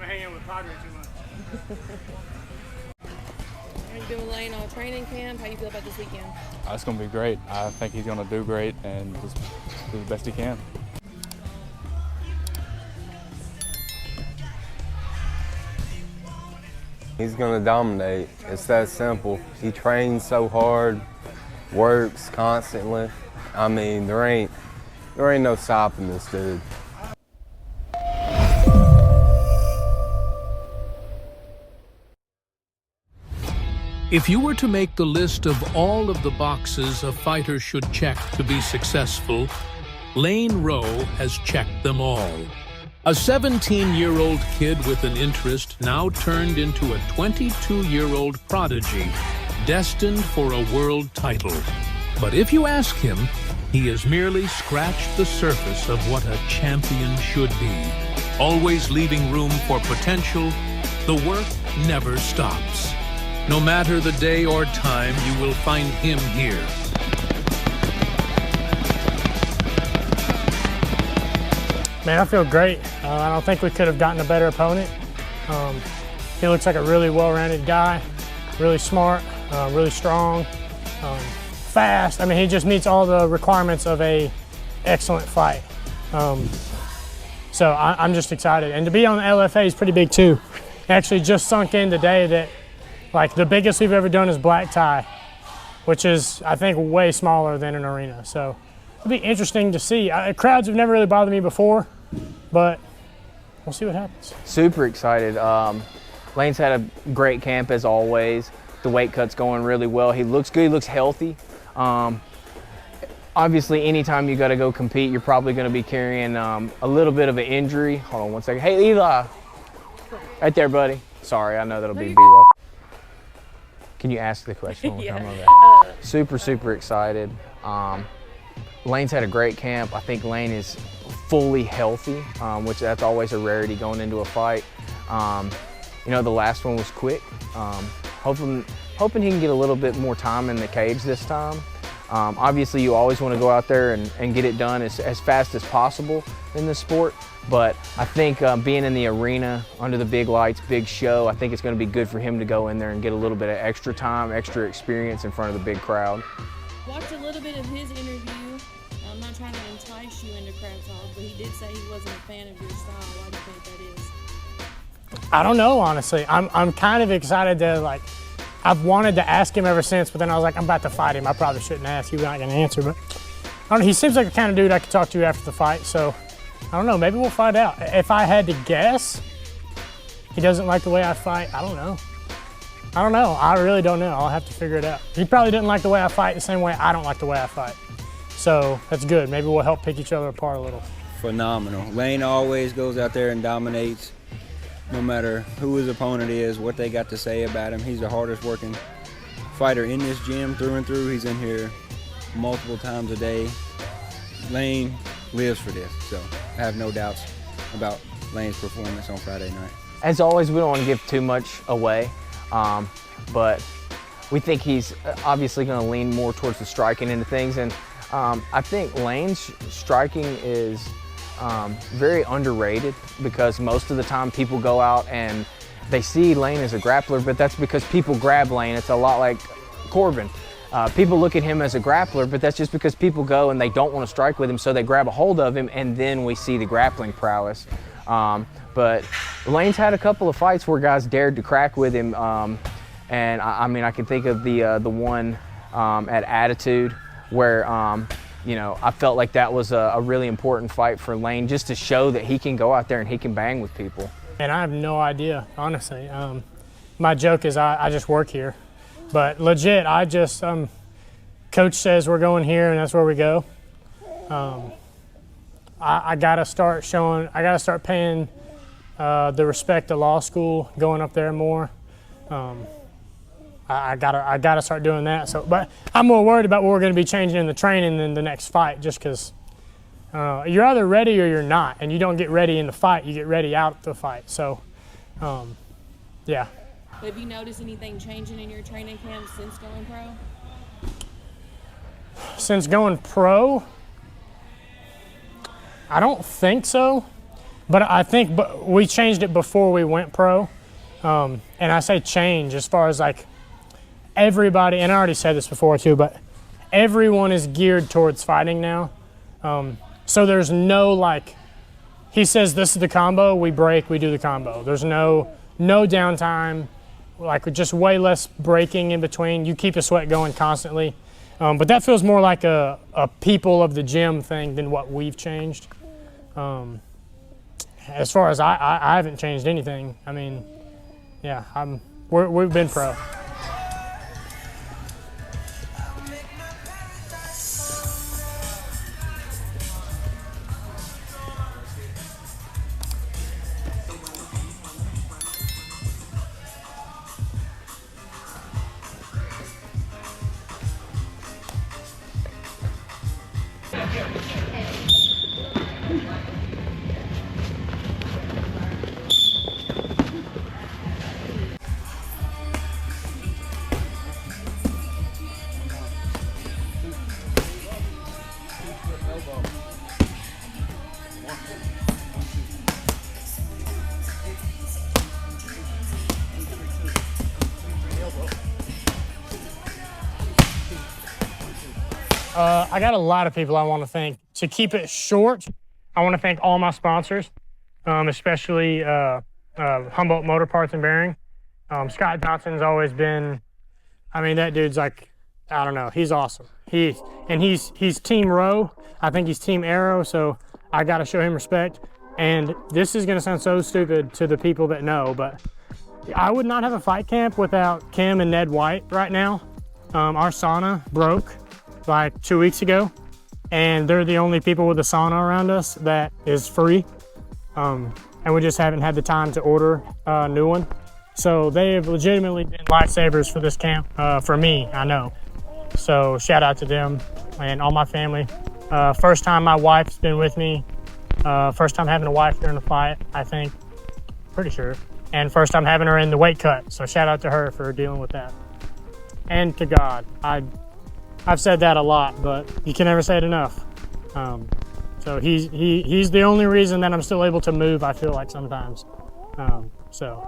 I'm hanging with Prodigy too much. How you doing, Lane, on training camp? How you feel about this weekend? It's going to be great. I think he's going to do great and just do the best he can. He's going to dominate. It's that simple. He trains so hard, works constantly. I mean, there ain't no stopping this dude. If you were to make the list of all of the boxes a fighter should check to be successful, Lane Rowe has checked them all. A 17-year-old kid with an interest now turned into a 22-year-old prodigy, destined for a world title. But if you ask him, he has merely scratched the surface of what a champion should be. Always leaving room for potential, the work never stops. No matter the day or time, you will find him here. Man, I feel great. I don't think we could have gotten a better opponent. He looks like a really well-rounded guy, really smart, really strong, fast. I mean, he just meets all the requirements of an excellent fight. So I'm just excited. And to be on the LFA is pretty big too. Actually just sunk in today that like the biggest we've ever done is black tie, which is, I think, way smaller than an arena. So it'll be interesting to see. Crowds have never really bothered me before, but we'll see what happens. Super excited. Lane's had a great camp as always. The weight cut's going really well. He looks good, he looks healthy. Obviously, anytime you gotta go compete, you're probably gonna be carrying a little bit of an injury. Hold on one second. Hey, Eli. Right there, buddy. Sorry, I know that'll be B-roll. Can you ask the question one more time? Super, super excited. Lane's had a great camp. I think Lane is fully healthy, which that's always a rarity going into a fight. You know, the last one was quick. Hoping he can get a little bit more time in the cage this time. Obviously, you always want to go out there and get it done as fast as possible in this sport. But I think being in the arena, under the big lights, big show, I think it's going to be good for him to go in there and get a little bit of extra time, extra experience in front of the big crowd. Watched a little bit of his interview. I'm not trying to entice you into crab talk, but he did say he wasn't a fan of your style. Why do you think that is? I don't know, honestly. I'm kind of excited to, like, I've wanted to ask him ever since, but then I was like, I'm about to fight him. I probably shouldn't ask. You're not going to answer, but I don't know. He seems like the kind of dude I could talk to after the fight, so I don't know. Maybe we'll find out. If I had to guess, he doesn't like the way I fight. I don't know. I really don't know. I'll have to figure it out. He probably didn't like the way I fight the same way I don't like the way I fight. So that's good. Maybe we'll help pick each other apart a little. Phenomenal. Lane always goes out there and dominates, no matter who his opponent is, what they got to say about him. He's the hardest working fighter in this gym through and through. He's in here multiple times a day. Lane lives for this, so I have no doubts about Lane's performance on Friday night. As always, we don't want to give too much away, but we think he's obviously going to lean more towards the striking into things, and I think Lane's striking is very underrated because most of the time people go out and they see Lane as a grappler, but that's because people grab Lane. It's a lot like Corbin. People look at him as a grappler, but that's just because people go and they don't want to strike with him, so they grab a hold of him, and then we see the grappling prowess. But Lane's had a couple of fights where guys dared to crack with him, and I mean, I can think of the one at Attitude where you know, I felt like that was a really important fight for Lane, just to show that he can go out there and he can bang with people. And I have no idea, honestly. My joke is I just work here. But legit, I just, coach says we're going here and that's where we go. I gotta start paying the respect to law school, going up there more. I gotta start doing that. So, but I'm more worried about what we're gonna be changing in the training than the next fight, just because you're either ready or you're not, and you don't get ready in the fight, you get ready out the fight. So, yeah. Have you noticed anything changing in your training camp since going pro? Since going pro, I don't think so. But I think we changed it before we went pro. And I say change as far as like everybody, and I already said this before too, but everyone is geared towards fighting now. So there's no like, he says this is the combo, we break, we do the combo. There's no downtime, like just way less breaking in between. You keep a sweat going constantly. But that feels more like a people of the gym thing than what we've changed. As far as I haven't changed anything. I mean, yeah, we've been pro. I got a lot of people I want to thank. To keep it short, I want to thank all my sponsors, especially Humboldt Motor Parts and Bearing. Scott Johnson's always been, I mean, that dude's like, I don't know, he's awesome. He's Team Row. I think he's Team Arrow, so I got to show him respect. And this is going to sound so stupid to the people that know, but I would not have a fight camp without Kim and Ned White right now. Our sauna broke like 2 weeks ago, and they're the only people with a sauna around us that is free. And we just haven't had the time to order a new one. So they have legitimately been lifesavers for this camp, for me, I know. So shout out to them and all my family. First time my wife's been with me. First time having a wife during a fight, I think, pretty sure. And first time having her in the weight cut. So shout out to her for dealing with that. And to God, I've said that a lot, but you can never say it enough. So he's the only reason that I'm still able to move, I feel like sometimes. So.